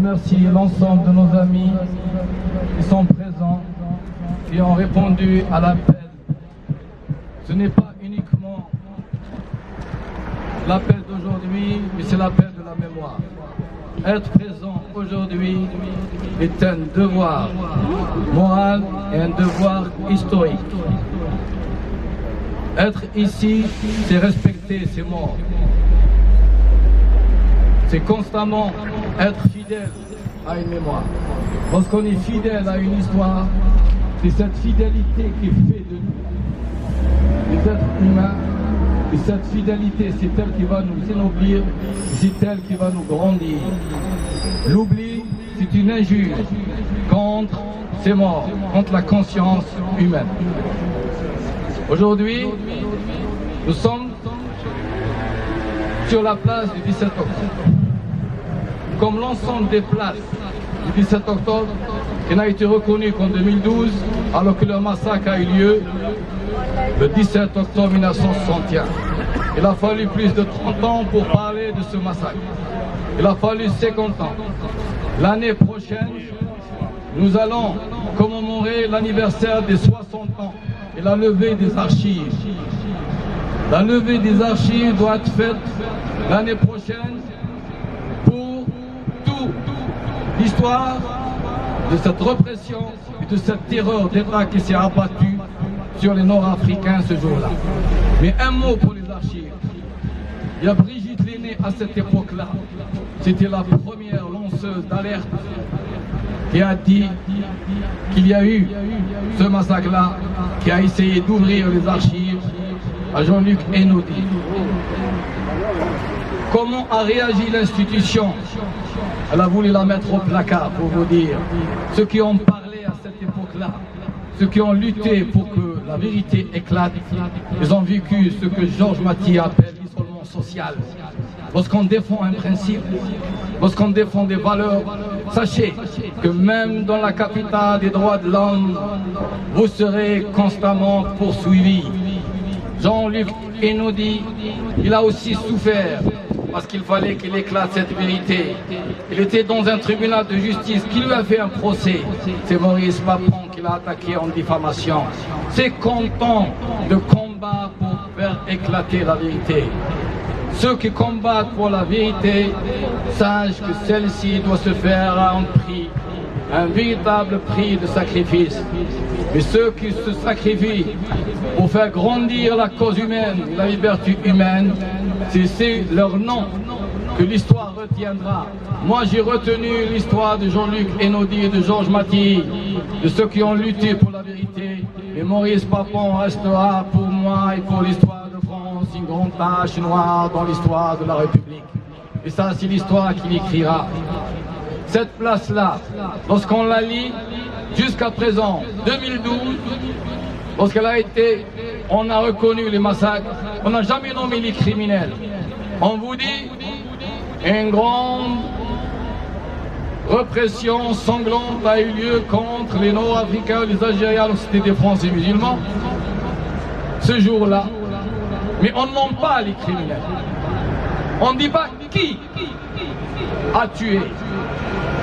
remercie l'ensemble de nos amis qui sont présents, qui ont répondu à l'appel. Ce n'est pas uniquement l'appel d'aujourd'hui, mais c'est l'appel de la mémoire. Être présent aujourd'hui est un devoir moral et un devoir historique. Être ici, c'est respecter ces morts. C'est constamment être fidèle à une mémoire. Lorsqu'on est fidèle à une histoire, c'est cette fidélité qui fait de nous des êtres humains. Et cette fidélité, c'est elle qui va nous ennoblir, c'est elle qui va nous grandir. L'oubli, c'est une injure contre ces morts, contre la conscience humaine. Aujourd'hui, nous sommes sur la place du 17 octobre. Comme l'ensemble des places du 17 octobre, qui n'a été reconnu qu'en 2012, alors que le massacre a eu lieu le 17 octobre 1961. Il a fallu plus de 30 ans pour parler de ce massacre. Il a fallu 50 ans. L'année prochaine, nous allons commémorer l'anniversaire des 60 ans et la levée des archives. La levée des archives doit être faite l'année prochaine pour toute l'histoire de cette répression et de cette terreur d'État qui s'est abattue sur les Nord-Africains ce jour-là. Mais un mot pour les archives. Il y a Brigitte Lenné à cette époque-là. C'était la première lanceuse d'alerte qui a dit qu'il y a eu ce massacre-là, qui a essayé d'ouvrir les archives à Jean-Luc Einaudi. Comment a réagi l'institution? Elle a voulu la mettre au placard, pour vous dire. Ceux qui ont parlé à cette époque-là, ceux qui ont lutté pour que la vérité éclate, ils ont vécu ce que Georges Mathieu appelle l'isolement social. Lorsqu'on défend un principe, lorsqu'on défend des valeurs, sachez que même dans la capitale des droits de l'homme, vous serez constamment poursuivis. Jean-Luc Einaudi, il a aussi souffert parce qu'il fallait qu'il éclate cette vérité. Il était dans un tribunal de justice qui lui a fait un procès. C'est Maurice Papon qui l'a attaqué en diffamation. C'est content de combattre pour faire éclater la vérité. Ceux qui combattent pour la vérité sachent que celle-ci doit se faire à un prix, un véritable prix de sacrifice. Mais ceux qui se sacrifient pour faire grandir la cause humaine, la liberté humaine, c'est leur nom que l'histoire retiendra. Moi, j'ai retenu l'histoire de Jean-Luc Einaudi et de Georges Mathieu, de ceux qui ont lutté pour la vérité. Et Maurice Papon restera pour moi et pour l'histoire de France une grande tache noire dans l'histoire de la République. Et ça, c'est l'histoire qu'il écrira. Cette place-là, lorsqu'on la lit, jusqu'à présent, 2012, lorsqu'elle a été, on a reconnu les massacres, on n'a jamais nommé les criminels. On vous dit, une grande répression sanglante a eu lieu contre les Nord-Africains, les Algériens, c'était des Français musulmans, ce jour-là. Mais on ne nomme pas les criminels. On ne dit pas qui a tué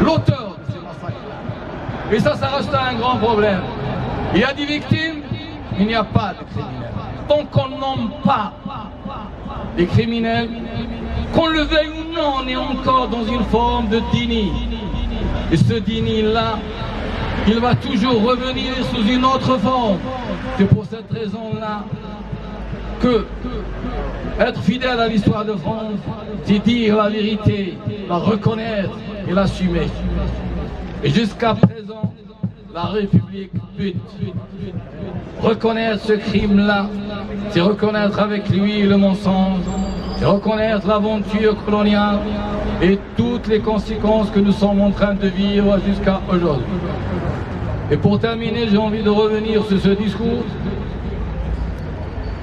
l'auteur de ces massacres. Et ça reste un grand problème. Il y a des victimes, il n'y a pas de criminels. Tant qu'on ne nomme pas les criminels, qu'on le veuille ou non, on est encore dans une forme de déni. Et ce déni-là, il va toujours revenir sous une autre forme. C'est pour cette raison-là que être fidèle à l'histoire de France, c'est dire la vérité, la reconnaître et l'assumer. Et jusqu'à présent, la République bute. Reconnaître ce crime-là, c'est reconnaître avec lui le mensonge, c'est reconnaître l'aventure coloniale et toutes les conséquences que nous sommes en train de vivre jusqu'à aujourd'hui. Et pour terminer, j'ai envie de revenir sur ce discours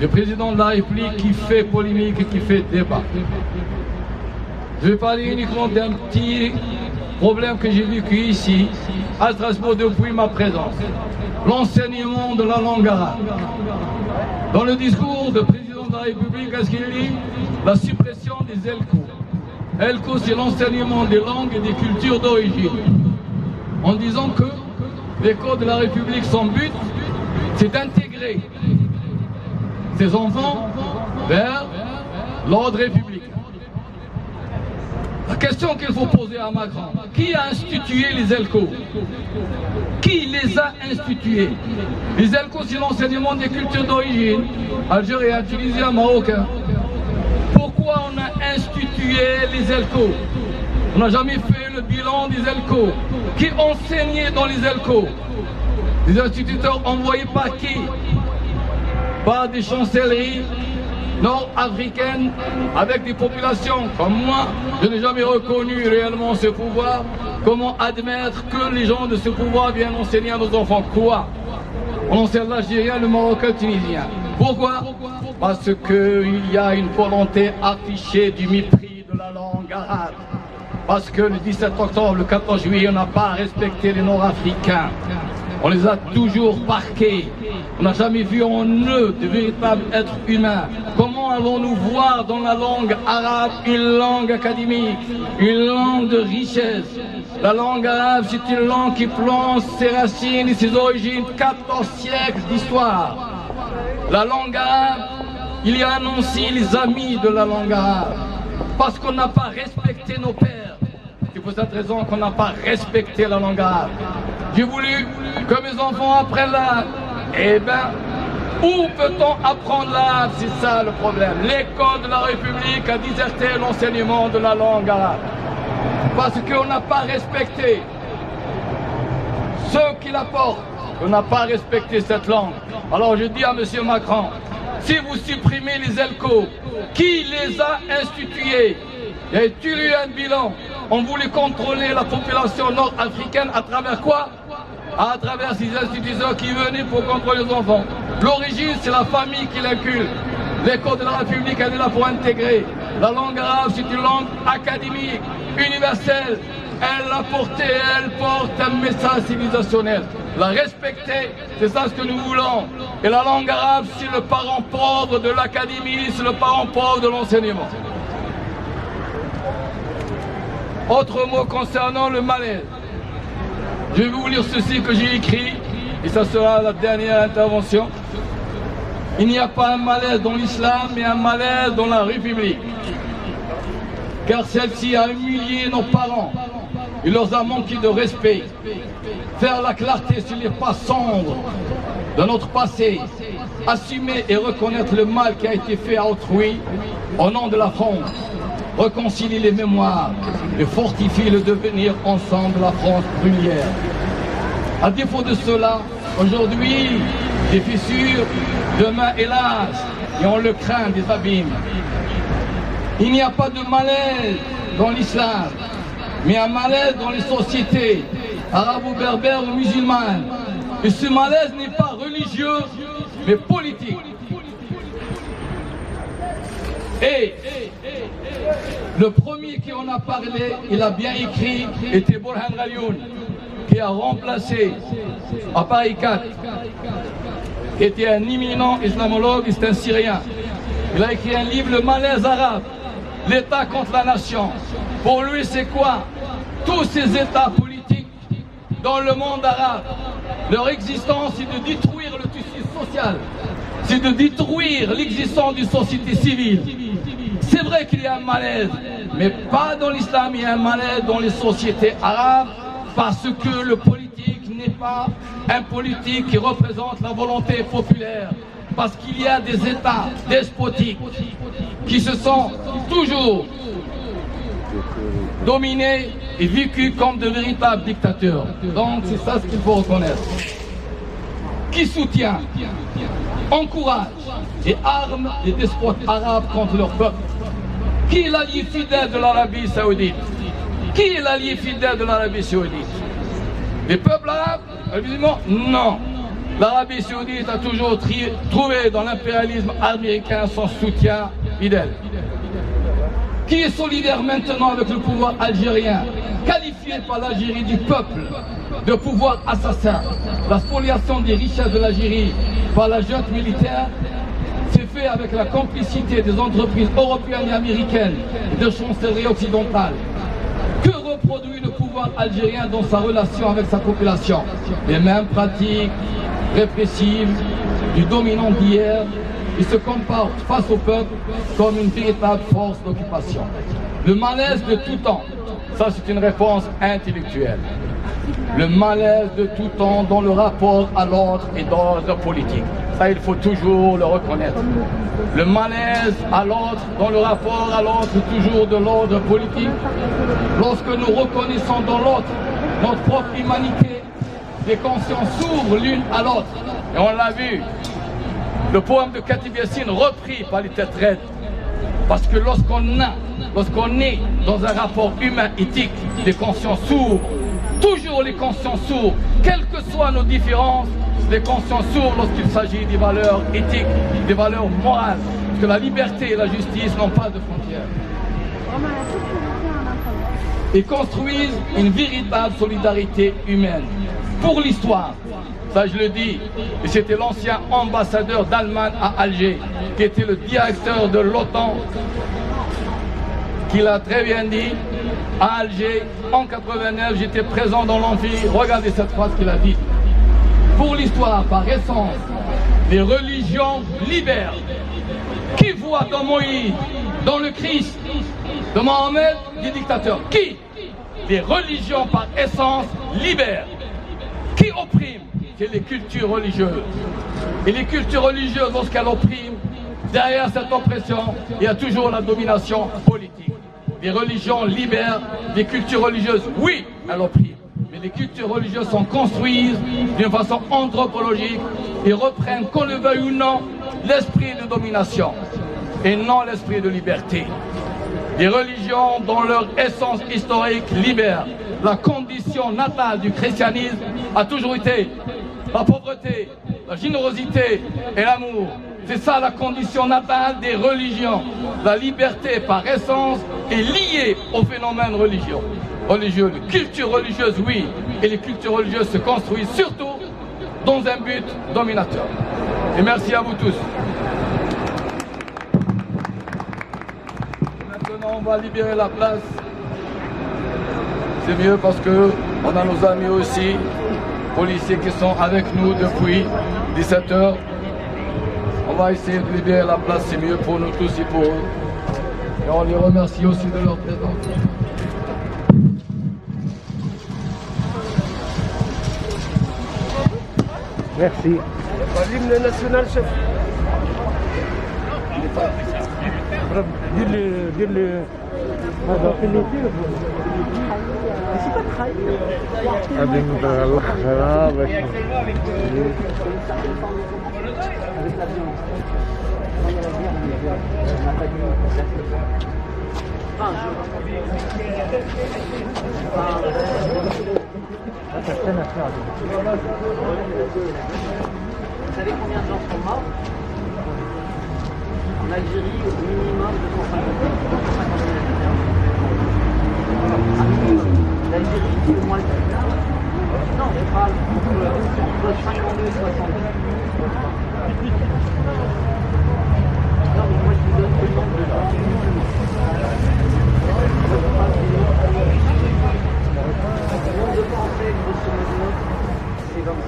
du président de la République qui fait polémique et qui fait débat. Je vais parler uniquement d'un petit problème que j'ai vécu ici, à Strasbourg, depuis ma présence. L'enseignement de la langue arabe. Dans le discours du président de la République, qu'est-ce qu'il dit? La suppression des écoles. ELCO, c'est l'enseignement des langues et des cultures d'origine. En disant que l'école de la République, son but, c'est d'intégrer ses enfants vers l'ordre républicain. La question qu'il faut poser à Macron, qui a institué les ELCO? Qui les a institués? Les ELCO, c'est l'enseignement des cultures d'origine, algérien, tunisien, marocain. Pourquoi on a institué les ELCO? On n'a jamais fait le bilan des ELCO. Qui enseignait dans les ELCO? Les instituteurs envoyés par qui? Par des chancelleries nord-africaines avec des populations comme moi. Je n'ai jamais reconnu réellement ce pouvoir. Comment admettre que les gens de ce pouvoir viennent enseigner à nos enfants quoi? On enseigne l'algérien, le marocain, le tunisien. Pourquoi? Parce qu'il y a une volonté affichée du mépris de la langue arabe. Parce que le 17 octobre, le 14 juillet, on n'a pas respecté les Nord-Africains. On les a toujours parqués. On n'a jamais vu en eux de véritables êtres humains. Comment allons-nous voir dans la langue arabe une langue académique, une langue de richesse? La langue arabe, c'est une langue qui plonge ses racines et ses origines 14 siècles d'histoire. La langue arabe, il y a annoncé les amis de la langue arabe. Parce qu'on n'a pas respecté nos pères. C'est pour cette raison qu'on n'a pas respecté la langue arabe. J'ai voulu que mes enfants apprennent l'arabe. Eh bien, où peut-on apprendre l'arabe? C'est ça le problème. L'école de la République a déserté l'enseignement de la langue arabe. Parce qu'on n'a pas respecté ceux qui la portent. On n'a pas respecté cette langue. Alors je dis à M. Macron, si vous supprimez les ELCO, qui les a institués? Il y a eu un bilan. On voulait contrôler la population nord-africaine à travers quoi? À travers ces institutions qui venaient pour contrôler les enfants. L'origine, c'est la famille qui l'inculque. L'école de la République, elle est là pour intégrer. La langue arabe, c'est une langue académique, universelle. Elle porte un message civilisationnel. La respecter, c'est ça ce que nous voulons. Et la langue arabe, c'est le parent pauvre de l'académie, c'est le parent pauvre de l'enseignement. Autre mot concernant le malaise. Je vais vous lire ceci que j'ai écrit, et ça sera la dernière intervention. Il n'y a pas un malaise dans l'islam, mais un malaise dans la République. Car celle-ci a humilié nos parents. Il leur a manqué de respect. Faire la clarté sur les pas sombres de notre passé. Assumer et reconnaître le mal qui a été fait à autrui au nom de la France. Réconcilier les mémoires et fortifier le devenir ensemble de la France brunière. À défaut de cela, aujourd'hui, des fissures, demain, hélas, et on le craint des abîmes. Il n'y a pas de malaise dans l'islam, mais un malaise dans les sociétés arabo-berbères ou musulmanes. Et ce malaise n'est pas religieux, mais politique. Et le premier qui en a parlé, il a bien écrit, était Burhan Ghalioun, qui a remplacé à Paris 4, qui était un éminent islamologue, c'est un Syrien. Il a écrit un livre, Le malaise arabe, l'État contre la nation. Pour lui, c'est quoi? Tous ces États politiques dans le monde arabe, leur existence, c'est de détruire le tissu social, c'est de détruire l'existence d'une société civile. C'est vrai qu'il y a un malaise, mais pas dans l'islam, il y a un malaise dans les sociétés arabes, parce que le politique n'est pas un politique qui représente la volonté populaire, parce qu'il y a des États despotiques qui se sont toujours dominés et vécus comme de véritables dictateurs. Donc c'est ça ce qu'il faut reconnaître. Qui soutient, encourage et arme les despotes arabes contre leur peuple? Qui est l'allié fidèle de l'Arabie Saoudite? Qui est l'allié fidèle de l'Arabie Saoudite? Les peuples arabes? Les musulmans? Non. L'Arabie Saoudite a toujours trouvé dans l'impérialisme américain son soutien fidèle. Qui est solidaire maintenant avec le pouvoir algérien, qualifié par l'Algérie du peuple de pouvoir assassin? La spoliation des richesses de l'Algérie par la junte militaire C'est fait avec la complicité des entreprises européennes et américaines et de chancellerie occidentale. Que reproduit le pouvoir algérien dans sa relation avec sa population? Les mêmes pratiques répressives du dominant d'hier. Il se comporte face au peuple comme une véritable force d'occupation. Le malaise de tout temps, ça c'est une réponse intellectuelle. Le malaise de tout temps dans le rapport à l'ordre et d'ordre politique. Ça, il faut toujours le reconnaître. Le malaise à l'ordre, dans le rapport à l'ordre, toujours de l'ordre politique. Lorsque nous reconnaissons dans l'autre notre propre humanité, les consciences s'ouvrent l'une à l'autre. Et on l'a vu. Le poème de Khatib Yassine repris par les têtes raides. Parce que lorsqu'on est dans un rapport humain éthique, les consciences s'ouvrent. Toujours les consciences s'ouvrent. Quelles que soient nos différences, les consciences s'ouvrent lorsqu'il s'agit des valeurs éthiques, des valeurs morales. Parce que la liberté et la justice n'ont pas de frontières. Et construisent une véritable solidarité humaine. Pour l'histoire, ça je le dis, et c'était l'ancien ambassadeur d'Allemagne à Alger, qui était le directeur de l'OTAN, qui l'a très bien dit, à Alger, en 89, j'étais présent dans l'amphi, regardez cette phrase qu'il a dit. Pour l'histoire, par essence, les religions libèrent. Qui voit dans Moïse, dans le Christ, de Mohamed, des dictateurs? Qui? Les religions par essence libèrent. Qui opprime? C'est les cultures religieuses. Et les cultures religieuses, lorsqu'elles oppriment, derrière cette oppression, il y a toujours la domination politique. Les religions libèrent, les cultures religieuses, oui, elles oppriment. Mais les cultures religieuses sont construites d'une façon anthropologique et reprennent, qu'on le veuille ou non, l'esprit de domination et non l'esprit de liberté. Les religions, dans leur essence historique, libèrent. La condition natale du christianisme a toujours été la pauvreté, la générosité et l'amour. C'est ça la condition natale des religions. La liberté par essence est liée au phénomène religieux. Les cultures religieuses, oui, et les cultures religieuses se construisent surtout dans un but dominateur. Et merci à vous tous. Maintenant, on va libérer la place. C'est mieux parce que on a nos amis aussi, policiers qui sont avec nous depuis 17 h. On va essayer de libérer la place, c'est mieux pour nous tous et pour eux. Et on les remercie aussi de leur présence. Merci. L'hymne national, chef. Dis-le. Vous savez combien de gens sont morts? En Algérie, au minimum 250 000 habitants. L'Algérie, c'est le moins le non, je parle entre 52 et 60. Non, mais moi je vous donne le nombre de gens. Le nombre de Français, grosso modo, c'est 25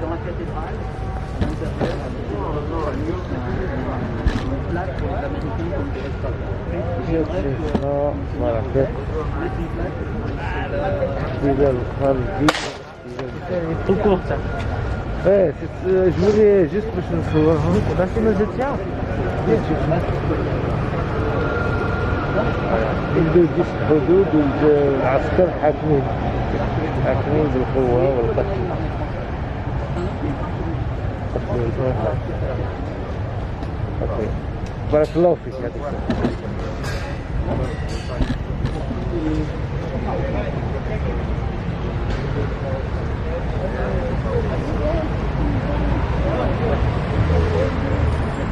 dans la cathédrale, là pour l'américain comme des restaurants. Trop court ça. Ouais, je voulais juste une fois. C'est nos étiens. عنده جيش الحدود والعسكر حاكمين بالقوة والقتل. بارك الله فيك.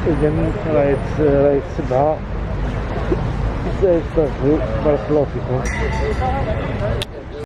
إذا راهي 7 بزاف صافي. بارك الله فيكم.